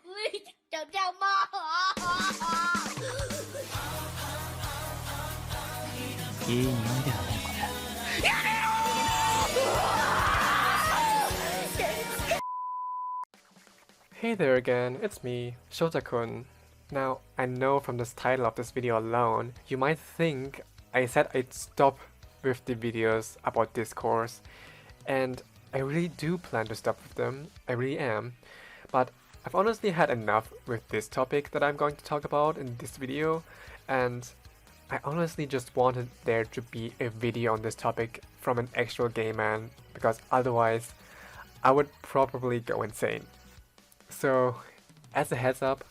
Please don't tell Mom. Hey there again, it's me, Shota-kun. Now, I know from this title of this video alone, you might think I said I'd stop with the videos about discourse, and I really do plan to stop with them, I really am, but I've honestly had enough with this topic that I'm going to talk about in this video, and I honestly just wanted there to be a video on this topic from an actual gay man, because otherwise I would probably go insane. So, as a heads up,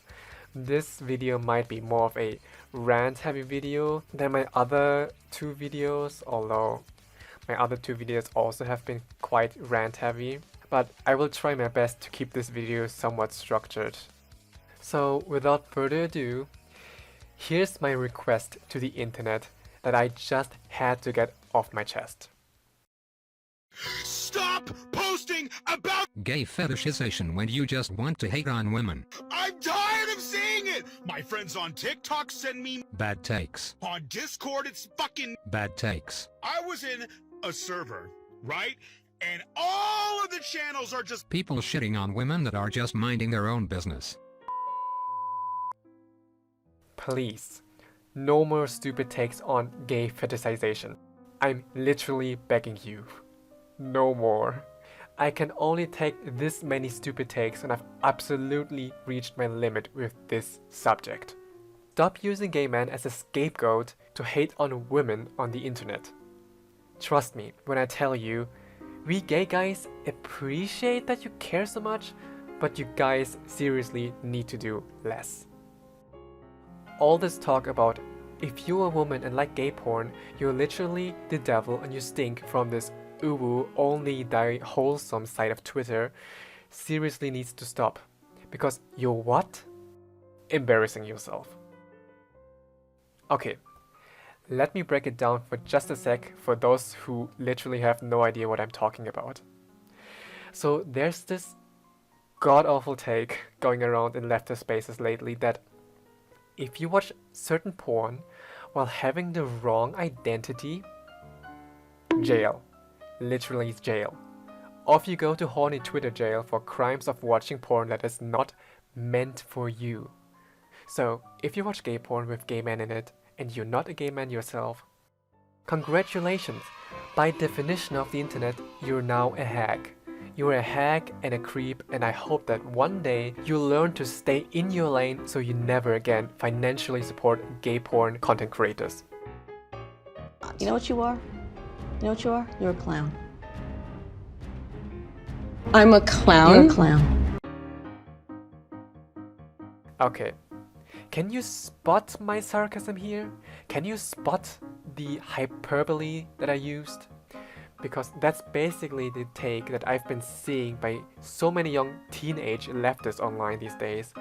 this video might be more of a rant heavy video than my other two videos, although my other two videos also have been quite rant heavy, but I will try my best to keep this video somewhat structured. So without further ado, here's my request to the internet that I just had to get off my chest. Stop posting about gay fetishization when you just want to hate on women. I'm tired of seeing it! My friends on TikTok send me Bad takes. on Discord, it's fucking... Bad takes. I was in a server, right? And all of the channels are just People shitting on women that are just minding their own business. Please, no more stupid takes on gay fetishization. I'm literally begging you. No more. I can only take this many stupid takes and I've absolutely reached my limit with this subject. Stop using gay men as a scapegoat to hate on women on the internet. Trust me when I tell you, we gay guys appreciate that you care so much, but you guys seriously need to do less. All this talk about if you're a woman and like gay porn, you're literally the devil and you stink from this uwu only die wholesome side of Twitter seriously needs to stop. Because you're what? Embarrassing yourself. Okay, let me break it down for just a sec for those who literally have no idea what I'm talking about. So there's this god-awful take going around in leftist spaces lately that if you watch certain porn while having the wrong identity, jail. Literally jail. Or if you go to horny Twitter jail for crimes of watching porn that is not meant for you. So, if you watch gay porn with gay men in it, and you're not a gay man yourself, congratulations! By definition of the internet, you're now a hag. You're a hag and a creep, and I hope that one day you'll learn to stay in your lane so you never again financially support gay porn content creators. You know what you are? You know what you are? You're a clown. I'm a clown? You're a clown. Okay. Can you spot my sarcasm here? Can you spot the hyperbole that I used? Because that's basically the take that I've been seeing by so many young teenage leftists online these days.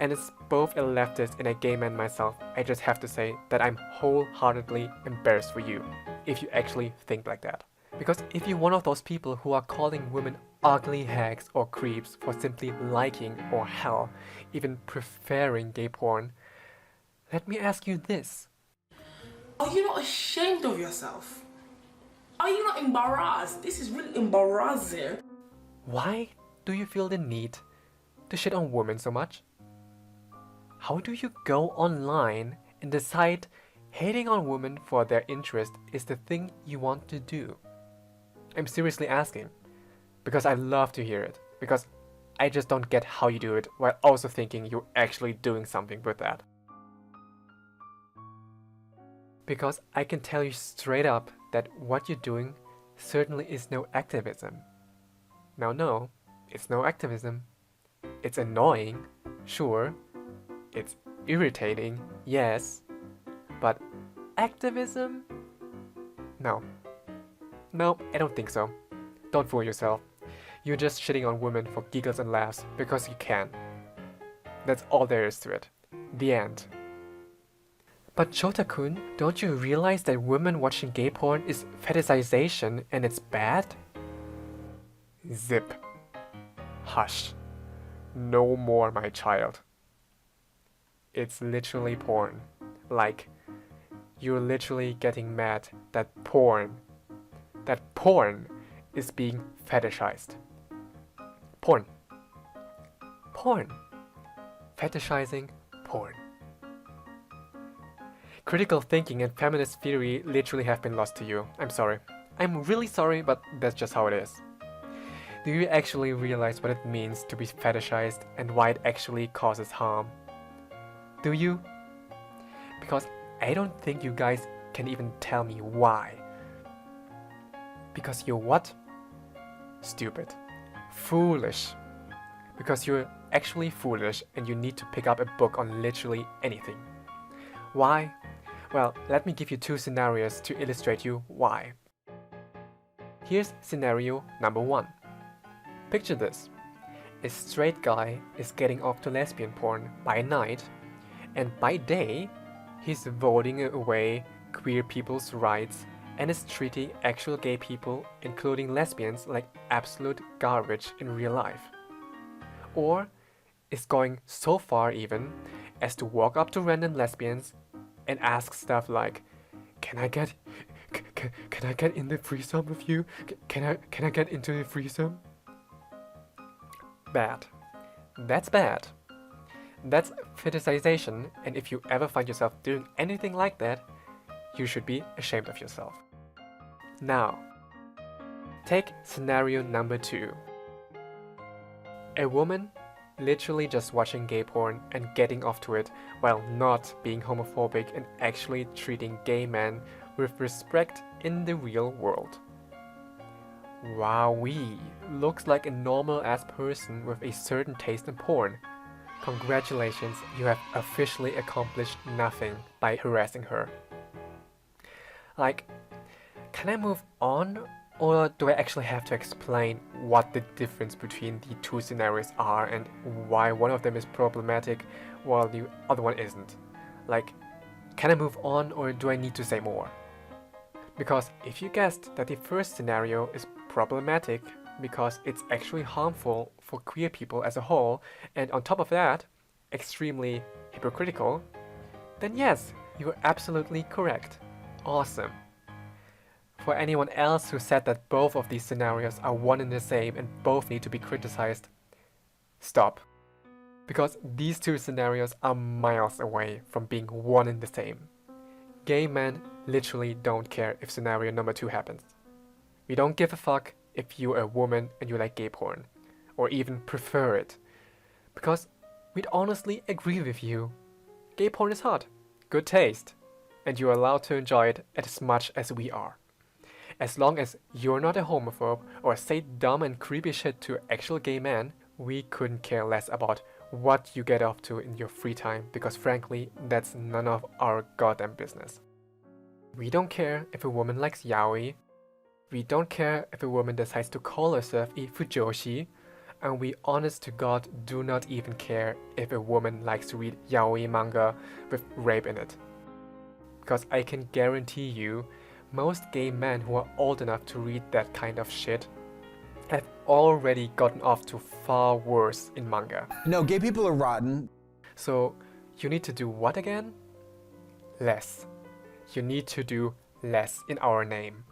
And it's both a leftist and a gay man myself. I just have to say that I'm wholeheartedly embarrassed for you if you actually think like that. Because if you're one of those people who are calling women ugly hags or creeps for simply liking or hell, even preferring gay porn, let me ask you this. Are you not ashamed of yourself? Are you not embarrassed? This is really embarrassing. Why do you feel the need to shit on women so much? How do you go online and decide hating on women for their interest is the thing you want to do? I'm seriously asking, because I love to hear it, because I just don't get how you do it while also thinking you're actually doing something with that. Because I can tell you straight up that what you're doing certainly is no activism. Now no, it's no activism. It's annoying, sure. It's irritating, yes. But activism? No. No, I don't think so. Don't fool yourself. You're just shitting on women for giggles and laughs because you can. That's all there is to it. The end. But Shota-kun, don't you realize that women watching gay porn is fetishization and it's bad? Zip. Hush. No more, my child. It's literally porn. Like, you're literally getting mad that porn is being fetishized. Porn. Fetishizing porn. Critical thinking and feminist theory literally have been lost to you. I'm sorry. I'm really sorry, but that's just how it is. Do you actually realize what it means to be fetishized and why it actually causes harm? Do you? Because I don't think you guys can even tell me why. Because you're what? Stupid. Foolish. Because you're actually foolish and you need to pick up a book on literally anything. Why? Well, let me give you two scenarios to illustrate you why. Here's scenario number 1. Picture this. A straight guy is getting off to lesbian porn by night, and by day, he's voting away queer people's rights and is treating actual gay people, including lesbians, like absolute garbage in real life. Or is going so far even as to walk up to random lesbians and ask stuff like, can I get in the threesome with you? Can I get into the threesome? Bad. That's bad. That's fetishization, and if you ever find yourself doing anything like that, you should be ashamed of yourself. Now, take scenario number 2. A woman literally just watching gay porn and getting off to it while not being homophobic and actually treating gay men with respect in the real world. Wowee, looks like a normal-ass person with a certain taste in porn. Congratulations, you have officially accomplished nothing by harassing her. Like, can I move on? Or do I actually have to explain what the difference between the two scenarios are and why one of them is problematic while the other one isn't? Like, can I move on or do I need to say more? Because if you guessed that the first scenario is problematic because it's actually harmful for queer people as a whole, and on top of that, extremely hypocritical, then yes, you are absolutely correct. Awesome. For anyone else who said that both of these scenarios are one and the same and both need to be criticized, stop. Because these two scenarios are miles away from being one and the same. Gay men literally don't care if scenario number 2 happens. We don't give a fuck if you're a woman and you like gay porn, or even prefer it. Because we'd honestly agree with you. Gay porn is hot, good taste, and you're allowed to enjoy it as much as we are. As long as you're not a homophobe or say dumb and creepy shit to actual gay men, we couldn't care less about what you get up to in your free time, because frankly, that's none of our goddamn business. We don't care if a woman likes yaoi, we don't care if a woman decides to call herself a Fujoshi, and we honest to God do not even care if a woman likes to read yaoi manga with rape in it. Because I can guarantee you, most gay men who are old enough to read that kind of shit have already gotten off to far worse in manga. No, gay people are rotten. So, you need to do what again? Less. You need to do less in our name.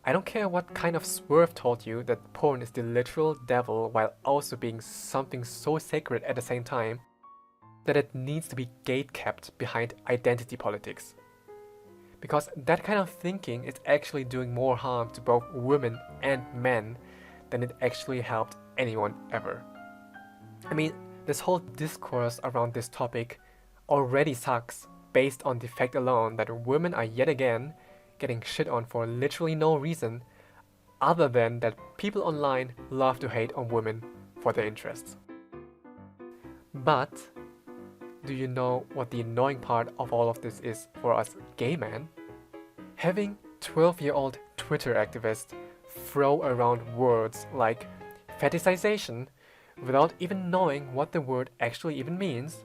I don't care what kind of swerve told you that porn is the literal devil while also being something so sacred at the same time, that it needs to be gate-kept behind identity politics. Because that kind of thinking is actually doing more harm to both women and men than it actually helped anyone ever. I mean, this whole discourse around this topic already sucks based on the fact alone that women are yet again getting shit on for literally no reason other than that people online love to hate on women for their interests. But do you know what the annoying part of all of this is for us gay men? Having 12-year-old Twitter activists throw around words like fetishization without even knowing what the word actually even means,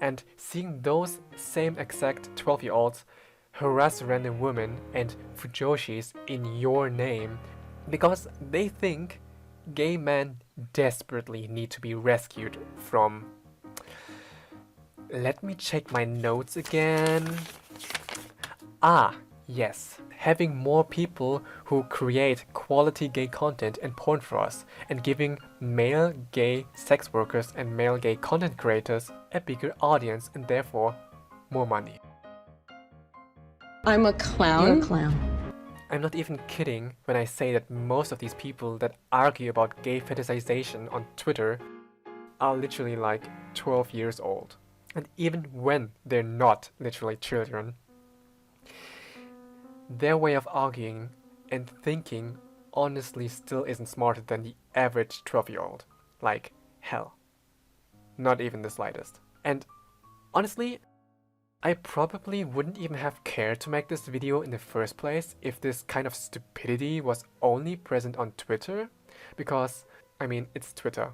and seeing those same exact 12-year-olds harass random women and Fujoshis in your name because they think gay men desperately need to be rescued from... Let me check my notes again. Ah, yes. Having more people who create quality gay content and porn for us, and giving male gay sex workers and male gay content creators a bigger audience and therefore more money. I'm a clown. You're a clown. I'm not even kidding when I say that most of these people that argue about gay fetishization on Twitter are literally like 12 years old. And even when they're not literally children, their way of arguing and thinking honestly still isn't smarter than the average 12-year-old. Like, hell. Not even the slightest. And honestly, I probably wouldn't even have cared to make this video in the first place if this kind of stupidity was only present on Twitter, because, I mean, it's Twitter.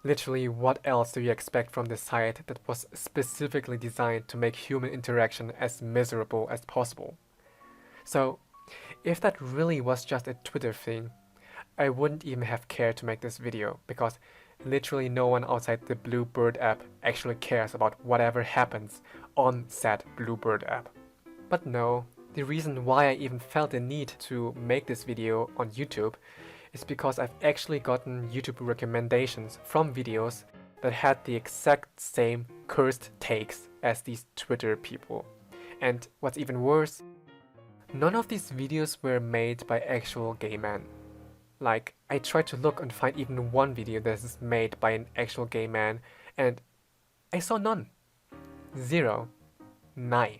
Literally, what else do you expect from this site that was specifically designed to make human interaction as miserable as possible? So, if that really was just a Twitter thing, I wouldn't even have cared to make this video, because literally no one outside the Bluebird app actually cares about whatever happens on said Bluebird app. But no, the reason why I even felt the need to make this video on YouTube is because I've actually gotten YouTube recommendations from videos that had the exact same cursed takes as these Twitter people. And what's even worse, none of these videos were made by actual gay men. Like, I tried to look and find even one video that is made by an actual gay man, and I saw none. Zero. Nine.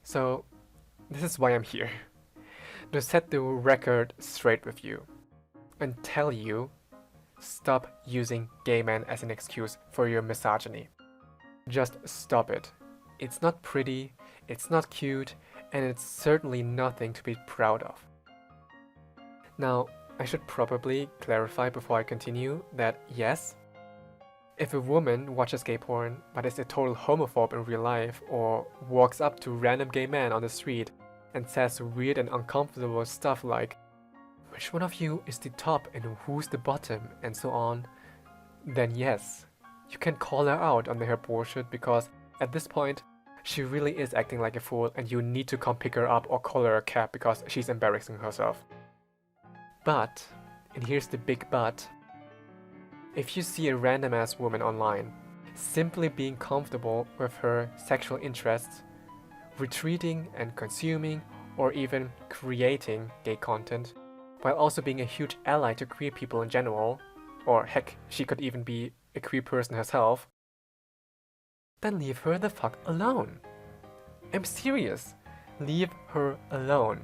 So, this is why I'm here. To set the record straight with you. And tell you, stop using gay men as an excuse for your misogyny. Just stop it. It's not pretty, it's not cute, and it's certainly nothing to be proud of. Now, I should probably clarify before I continue that yes, if a woman watches gay porn but is a total homophobe in real life, or walks up to random gay men on the street and says weird and uncomfortable stuff like, which one of you is the top and who's the bottom, and so on, then yes, you can call her out on her bullshit, because at this point, she really is acting like a fool and you need to come pick her up or call her a cab because she's embarrassing herself. But, and here's the big but, if you see a random ass woman online, simply being comfortable with her sexual interests, retweeting and consuming or even creating gay content, while also being a huge ally to queer people in general, or heck, she could even be a queer person herself, then leave her the fuck alone. I'm serious, leave her alone.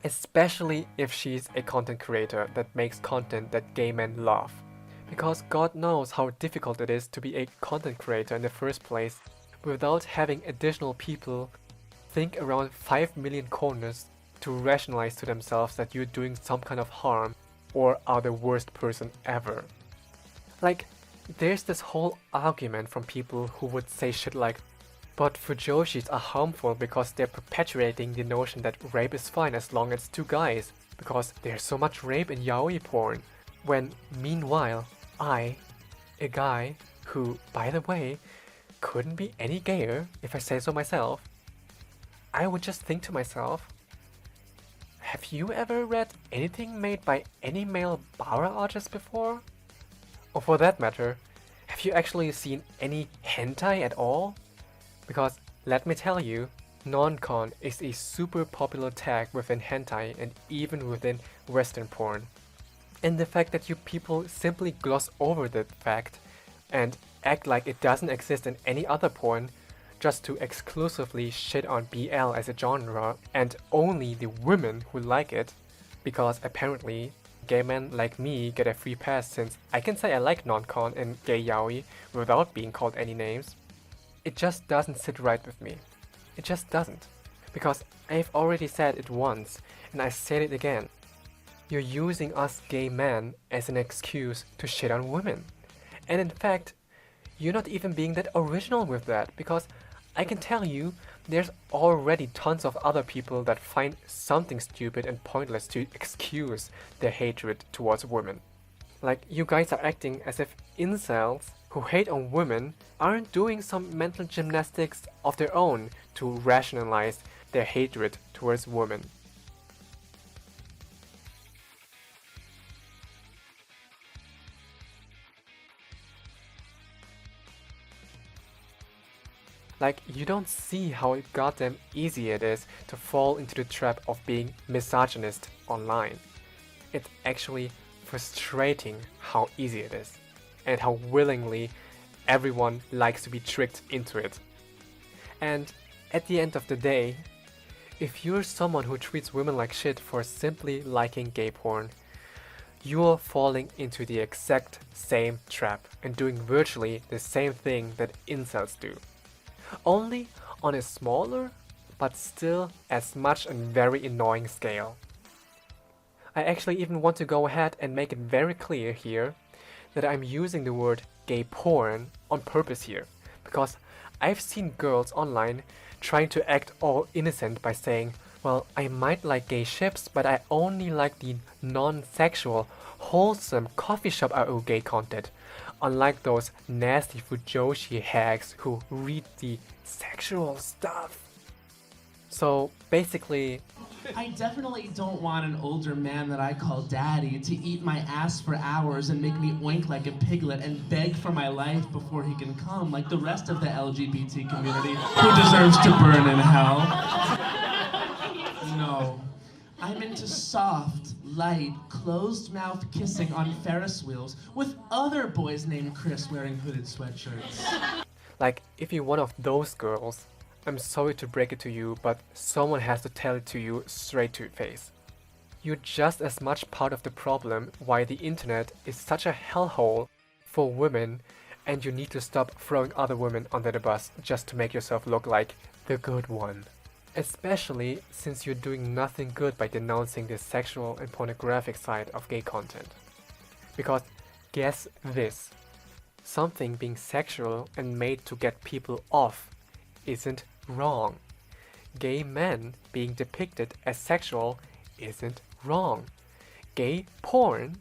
Especially if she's a content creator that makes content that gay men love. Because God knows how difficult it is to be a content creator in the first place without having additional people think around 5 million corners to rationalize to themselves that you're doing some kind of harm or are the worst person ever. Like, there's this whole argument from people who would say shit like, but Fujoshis are harmful because they're perpetuating the notion that rape is fine as long as it's two guys, because there's so much rape in yaoi porn, when meanwhile, I, a guy who, by the way, couldn't be any gayer if I say so myself, I would just think to myself, have you ever read anything made by any male bara artist before? Or for that matter, have you actually seen any hentai at all? Because, let me tell you, non-con is a super popular tag within hentai and even within Western porn. And the fact that you people simply gloss over that fact and act like it doesn't exist in any other porn just to exclusively shit on BL as a genre and only the women who like it, because apparently gay men like me get a free pass since I can say I like non-con and gay yaoi without being called any names. It just doesn't sit right with me. It just doesn't. Because I've already said it once, and I said it again. You're using us gay men as an excuse to shit on women. And in fact, you're not even being that original with that, because I can tell you, there's already tons of other people that find something stupid and pointless to excuse their hatred towards women. Like, you guys are acting as if incels who hate on women aren't doing some mental gymnastics of their own to rationalize their hatred towards women. Like, you don't see how goddamn easy it is to fall into the trap of being misogynist online. It's actually frustrating how easy it is, and how willingly everyone likes to be tricked into it. And at the end of the day, if you're someone who treats women like shit for simply liking gay porn, you're falling into the exact same trap and doing virtually the same thing that incels do. Only on a smaller, but still as much and very annoying scale. I actually even want to go ahead and make it very clear here that I'm using the word gay porn on purpose here, because I've seen girls online trying to act all innocent by saying, well, I might like gay ships, but I only like the non-sexual, wholesome coffee shop IO gay content, unlike those nasty Fujoshi hags who read the sexual stuff. So basically, I definitely don't want an older man that I call daddy to eat my ass for hours and make me oink like a piglet and beg for my life before he can come, like the rest of the LGBT community who deserves to burn in hell. No. I'm into soft, light, closed-mouth kissing on Ferris wheels with other boys named Chris wearing hooded sweatshirts. like, if you're one of those girls, I'm sorry to break it to you, but someone has to tell it to you straight to your face. You're just as much part of the problem why the internet is such a hellhole for women, and you need to stop throwing other women under the bus just to make yourself look like the good one. Especially since you're doing nothing good by denouncing the sexual and pornographic side of gay content. Because guess this, something being sexual and made to get people off isn't wrong. Gay men being depicted as sexual isn't wrong. Gay porn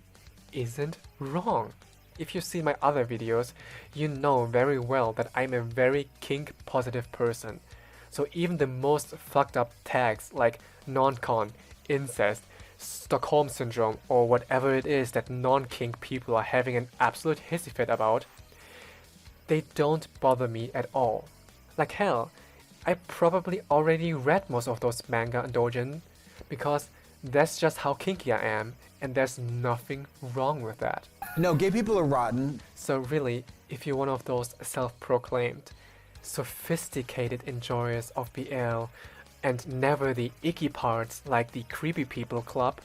isn't wrong. If you see my other videos, you know very well that I'm a very kink positive person. So even the most fucked up tags like non-con, incest, Stockholm syndrome, or whatever it is that non-kink people are having an absolute hissy fit about, they don't bother me at all. Like hell, I probably already read most of those manga and doujin, because that's just how kinky I am, and there's nothing wrong with that. No, gay people are rotten. So really, if you're one of those self-proclaimed, sophisticated enjoyers of BL, and never the icky parts like the creepy people club,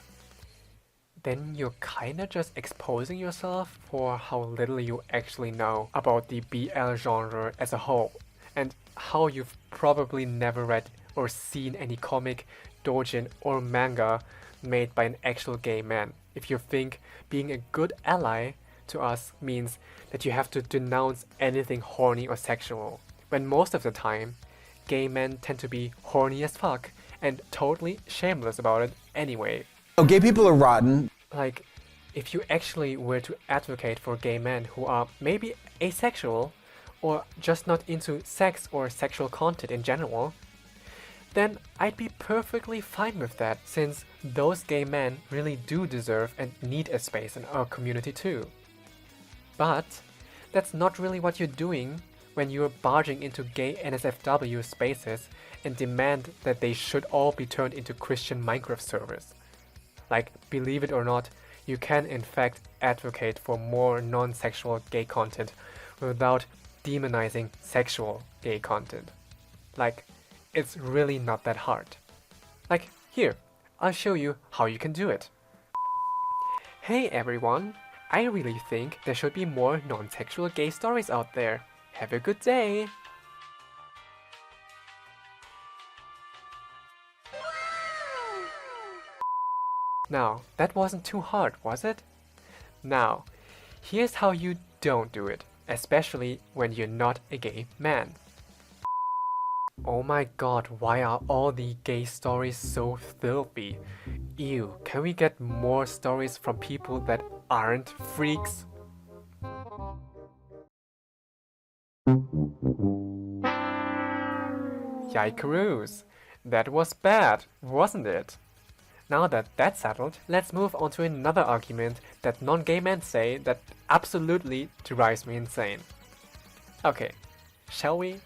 then you're kinda just exposing yourself for how little you actually know about the BL genre as a whole, and how you've probably never read or seen any comic, doujin, or manga made by an actual gay man. If you think being a good ally to us means that you have to denounce anything horny or sexual, when most of the time, gay men tend to be horny as fuck and totally shameless about it anyway. No, gay people are rotten. Like, if you actually were to advocate for gay men who are maybe asexual, or just not into sex or sexual content in general, then I'd be perfectly fine with that, since those gay men really do deserve and need a space in our community too. But that's not really what you're doing when you're barging into gay NSFW spaces and demand that they should all be turned into Christian Minecraft servers. Like, believe it or not, you can in fact advocate for more non-sexual gay content without demonizing sexual gay content. Like, it's really not that hard. Like, here, I'll show you how you can do it. Hey everyone, I really think there should be more non-sexual gay stories out there. Have a good day! Now, that wasn't too hard, was it? Now, here's how you don't do it, especially when you're not a gay man. Oh my god, why are all the gay stories so filthy? Ew, can we get more stories from people that aren't freaks? Yikeroos, that was bad, wasn't it? Now that that's settled, let's move on to another argument that non-gay men say that absolutely drives me insane. Okay, shall we?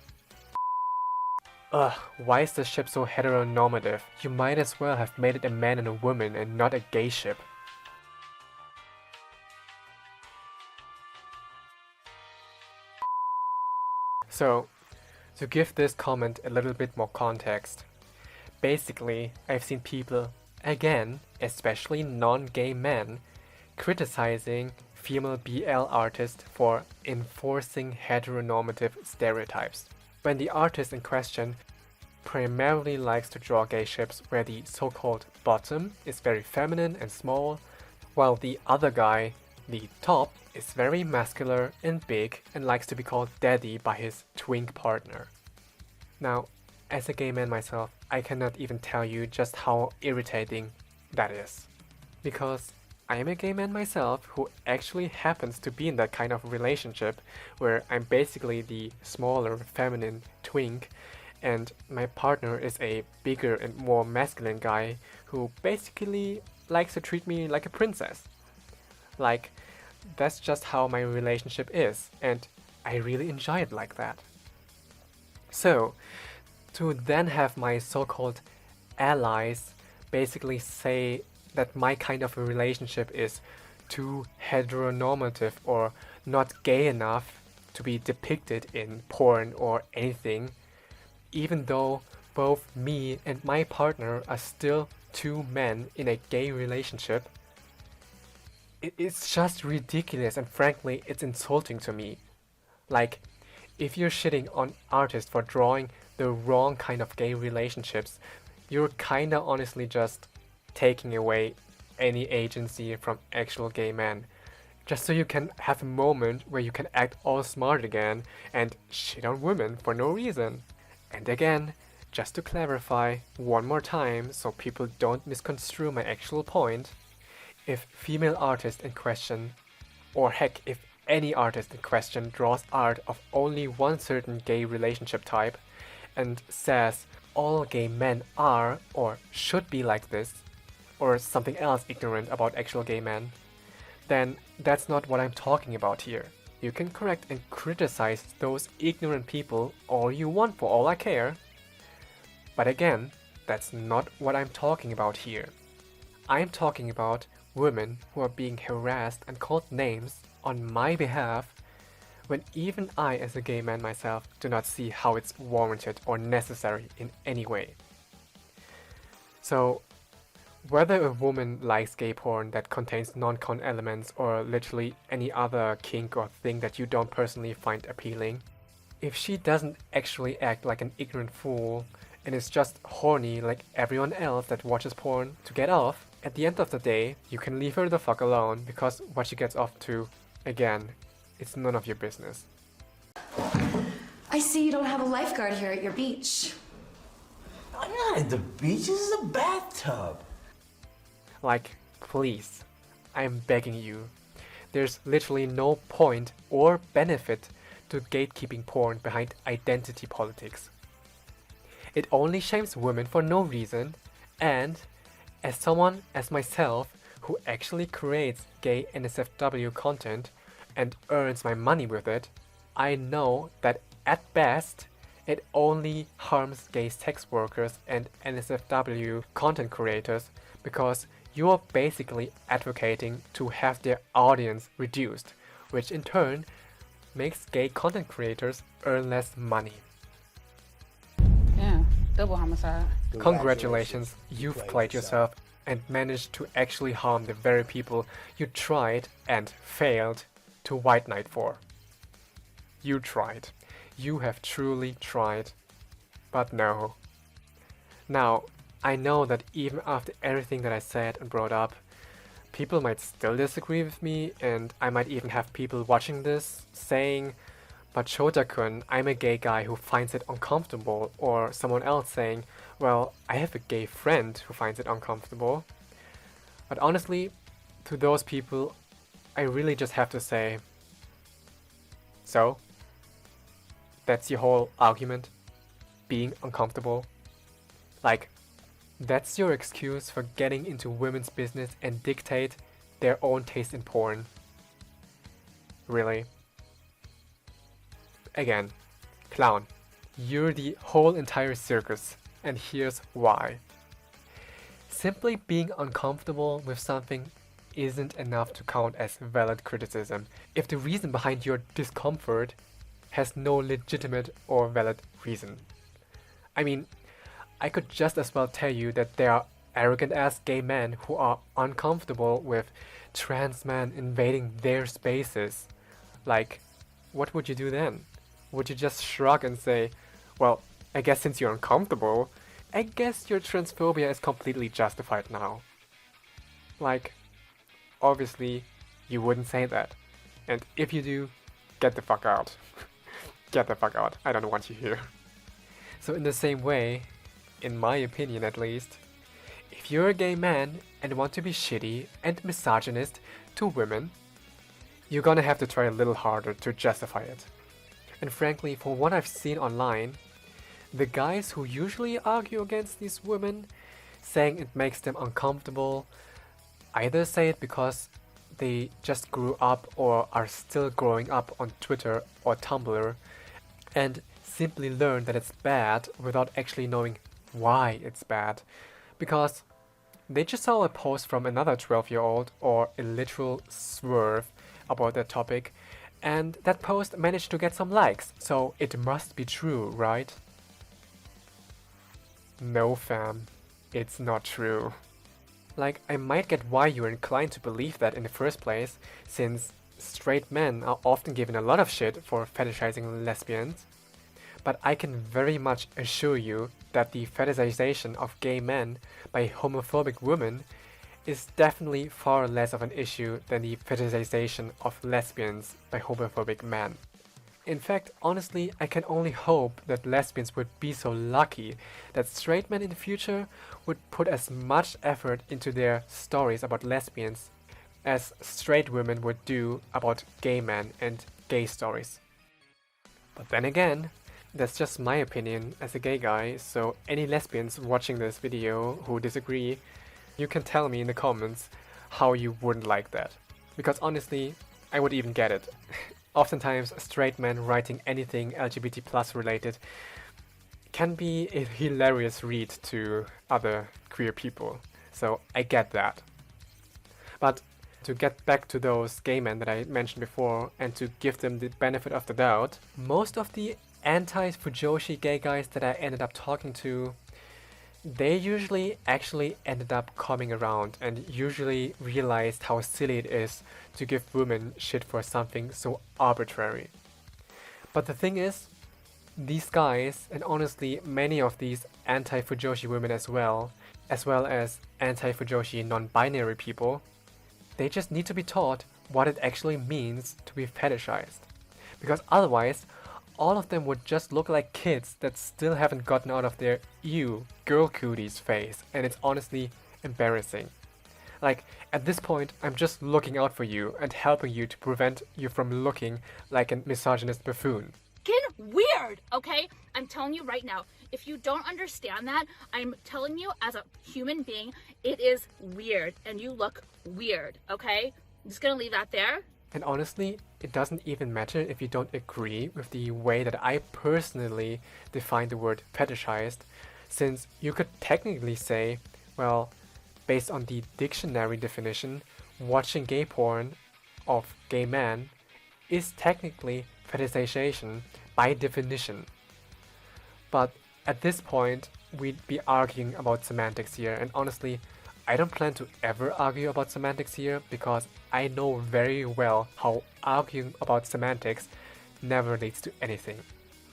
Ugh, why is the ship so heteronormative? You might as well have made it a man and a woman and not a gay ship. So, to give this comment a little bit more context, basically, I've seen people, again, especially non-gay men, criticizing female BL artists for enforcing heteronormative stereotypes, when the artist in question primarily likes to draw gay ships where the so-called bottom is very feminine and small, while the other guy, the top, is very muscular and big and likes to be called daddy by his twink partner. Now, as a gay man myself, I cannot even tell you just how irritating that is. Because I am a gay man myself who actually happens to be in that kind of relationship where I'm basically the smaller feminine twink and my partner is a bigger and more masculine guy who basically likes to treat me like a princess. Like, that's just how my relationship is, and I really enjoy it like that. So, to then have my so-called allies basically say that my kind of a relationship is too heteronormative or not gay enough to be depicted in porn or anything, even though both me and my partner are still two men in a gay relationship, it's just ridiculous, and frankly, it's insulting to me. Like, if you're shitting on artists for drawing the wrong kind of gay relationships, you're kinda honestly just taking away any agency from actual gay men, just so you can have a moment where you can act all smart again and shit on women for no reason. And again, just to clarify one more time so people don't misconstrue my actual point, if female artist in question, or heck, if any artist in question draws art of only one certain gay relationship type and says all gay men are or should be like this, or something else ignorant about actual gay men, then that's not what I'm talking about here. You can correct and criticize those ignorant people all you want, for all I care. But again, that's not what I'm talking about here. I'm talking about women who are being harassed and called names on my behalf when even I, as a gay man myself, do not see how it's warranted or necessary in any way. So, whether a woman likes gay porn that contains non-con elements or literally any other kink or thing that you don't personally find appealing, if she doesn't actually act like an ignorant fool and is just horny like everyone else that watches porn to get off, at the end of the day, you can leave her the fuck alone, because what she gets off to, again, it's none of your business. I see you don't have a lifeguard here at your beach. I'm not at the beach, this is a bathtub. Like, please, I'm begging you. There's literally no point or benefit to gatekeeping porn behind identity politics. It only shames women for no reason, and as someone as myself who actually creates gay NSFW content and earns my money with it, I know that at best it only harms gay sex workers and NSFW content creators, because you are basically advocating to have their audience reduced, which in turn makes gay content creators earn less money. Yeah, double homicide. Congratulations, you've played yourself and managed to actually harm the very people you tried and failed to white knight for. You tried. You have truly tried. But no. Now, I know that even after everything that I said and brought up, people might still disagree with me, and I might even have people watching this saying, But Shota-kun, I'm a gay guy who finds it uncomfortable, or someone else saying, well, I have a gay friend who finds it uncomfortable. But honestly, to those people, I really just have to say, so? That's your whole argument? Being uncomfortable? Like, that's your excuse for getting into women's business and dictate their own taste in porn? Really? Again, clown, you're the whole entire circus, and here's why. Simply being uncomfortable with something isn't enough to count as valid criticism if the reason behind your discomfort has no legitimate or valid reason. I mean, I could just as well tell you that there are arrogant ass gay men who are uncomfortable with trans men invading their spaces. Like, what would you do then? Would you just shrug and say, well, I guess since you're uncomfortable, I guess your transphobia is completely justified now? Like, obviously, you wouldn't say that. And if you do, get the fuck out. Get the fuck out. I don't want you here. So in the same way, in my opinion at least, if you're a gay man and want to be shitty and misogynist to women, you're gonna have to try a little harder to justify it. And frankly, from what I've seen online, the guys who usually argue against these women, saying it makes them uncomfortable, either say it because they just grew up or are still growing up on Twitter or Tumblr, and simply learn that it's bad without actually knowing why it's bad, because they just saw a post from another 12-year-old or a literal swerve about that topic, and that post managed to get some likes, so it must be true, right? No fam, it's not true. Like, I might get why you're inclined to believe that in the first place, since straight men are often given a lot of shit for fetishizing lesbians, but I can very much assure you that the fetishization of gay men by homophobic women is definitely far less of an issue than the fetishization of lesbians by homophobic men. In fact, honestly, I can only hope that lesbians would be so lucky that straight men in the future would put as much effort into their stories about lesbians as straight women would do about gay men and gay stories. But then again, that's just my opinion as a gay guy, so any lesbians watching this video who disagree, you can tell me in the comments how you wouldn't like that. Because honestly, I would even get it. Oftentimes, straight men writing anything LGBT+ related can be a hilarious read to other queer people. So I get that. But to get back to those gay men that I mentioned before and to give them the benefit of the doubt, most of the anti-Fujoshi gay guys that I ended up talking to, they usually actually ended up coming around and usually realized how silly it is to give women shit for something so arbitrary. But the thing is, these guys, and honestly many of these anti-Fujoshi women as well as anti-Fujoshi non-binary people, they just need to be taught what it actually means to be fetishized. Because otherwise, all of them would just look like kids that still haven't gotten out of their ew, girl cooties phase, and it's honestly embarrassing. Like, at this point, I'm just looking out for you and helping you to prevent you from looking like a misogynist buffoon. Fucking weird, okay? I'm telling you right now, if you don't understand that, I'm telling you as a human being, it is weird, and you look weird, okay? I'm just gonna leave that there. And honestly, it doesn't even matter if you don't agree with the way that I personally define the word fetishized, since you could technically say, well, based on the dictionary definition, watching gay porn of gay men is technically fetishization by definition. But at this point, we'd be arguing about semantics here, and honestly, I don't plan to ever argue about semantics here because I know very well how arguing about semantics never leads to anything.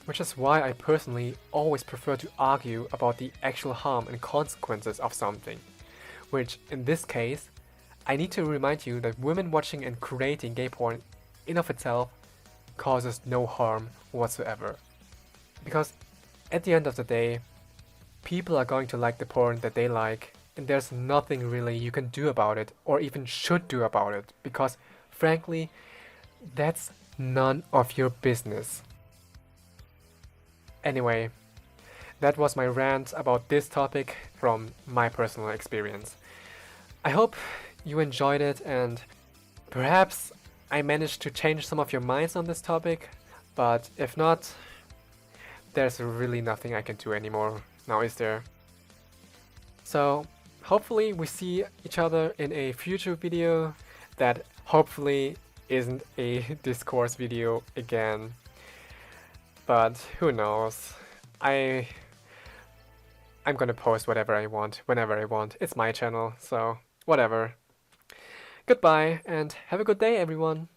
Which is why I personally always prefer to argue about the actual harm and consequences of something. Which, in this case, I need to remind you that women watching and creating gay porn in of itself causes no harm whatsoever. Because at the end of the day, people are going to like the porn that they like, and there's nothing really you can do about it, or even should do about it, because frankly, that's none of your business. Anyway, that was my rant about this topic from my personal experience. I hope you enjoyed it, and perhaps I managed to change some of your minds on this topic, but if not, there's really nothing I can do anymore now, is there? So hopefully we see each other in a future video that hopefully isn't a discourse video again. But who knows? I'm gonna post whatever I want, whenever I want. It's my channel, so whatever. Goodbye, and have a good day, everyone.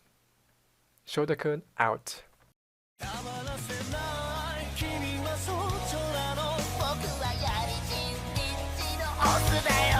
Shota-kun out. オスだよ